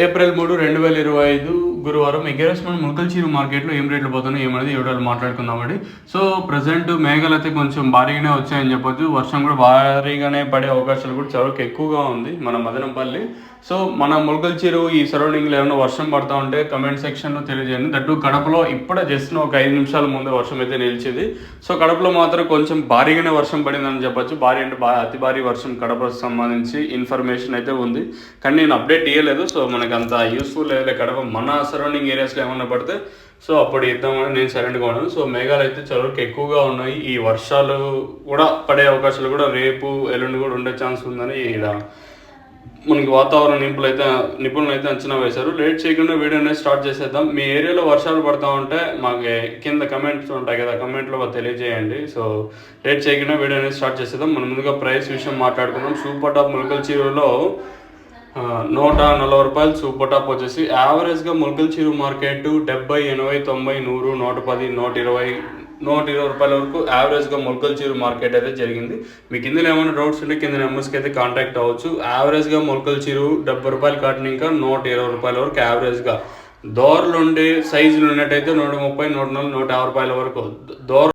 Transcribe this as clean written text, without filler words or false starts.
April 3, 2025 గురువారం ఎగరేస్ మనం ములకల్చీరు మార్కెట్లో ఏం రేట్లు పోతున్నాయి ఏమనేది ఈ వీడియోలో మాట్లాడుకుందామండి. సో ప్రజెంట్ మేఘాలు అయితే కొంచెం భారీగానే వచ్చాయని చెప్పొచ్చు. వర్షం కూడా భారీగానే పడే అవకాశాలు కూడా చాలా ఎక్కువగా ఉంది మన మదనపల్లి. సో మన ములకల్చీరు ఈ సరౌండింగ్లో ఏమైనా వర్షం పడతా ఉంటే కమెంట్ సెక్షన్లో తెలియజేయండి. దట్టు కడపలో ఇప్పుడే జస్ట్ ఒక 5 నిమిషాల ముందే వర్షం అయితే నిలిచేది. సో కడపలో మాత్రం కొంచెం భారీగానే వర్షం పడిందని చెప్పొచ్చు. భారీ అంటే అతి భారీ వర్షం కడపకు సంబంధించి ఇన్ఫర్మేషన్ అయితే ఉంది, కానీ నేను అప్డేట్ ఇవ్వలేదు. సో మనకు అంత యూస్ఫుల్ లేదు కడప. మన సరౌండింగ్ ఏరియాస్లో ఏమన్నా పడితే సో అప్పుడు ఇద్దామని నేను సైలెంట్గా ఉన్నాను. సో మేఘాలు అయితే చాలా ఎక్కువగా ఉన్నాయి. ఈ వర్షాలు కూడా పడే అవకాశాలు కూడా రేపు ఎల్లుండి కూడా ఉండే ఛాన్స్ ఉందని ఇక్కడ మనకి వాతావరణ నిపుణులు అయితే అంచనా వేశారు. లేట్ చేయకుండా వీడియో అనేది స్టార్ట్ చేసేద్దాం. మీ ఏరియాలో వర్షాలు పడతా ఉంటే మాకు కింద కమెంట్స్ ఉంటాయి కదా, కమెంట్లో తెలియజేయండి. సో లేట్ చేయకుండా వీడియో అనేది స్టార్ట్ చేసేద్దాం. మనం ముందుగా ప్రైస్ విషయం మాట్లాడుకున్నాం. సూపర్ టాప్ ములకల్చీరులో 140 రూపాయలు సూపర్ టాప్ వచ్చేసి. యావరేజ్గా ములకల్చీరు మార్కెట్ 70, 80, 90, 100, 110, 120 రూపాయల వరకు యావరేజ్గా ములకల్చీరు మార్కెట్ అయితే జరిగింది. మీకు ఇందులో ఏమైనా డౌట్స్ ఉంటే కింద నెంబర్స్కి అయితే కాంటాక్ట్ అవ్వచ్చు. యావరేజ్గా ములకల్చీరు 70 రూపాయలు కాటన్ ఇంకా 120 రూపాయల వరకు యావరేజ్గా. దోరలు ఉండే సైజులు ఉన్నట్టయితే 130, 140, 150 రూపాయల వరకు దోర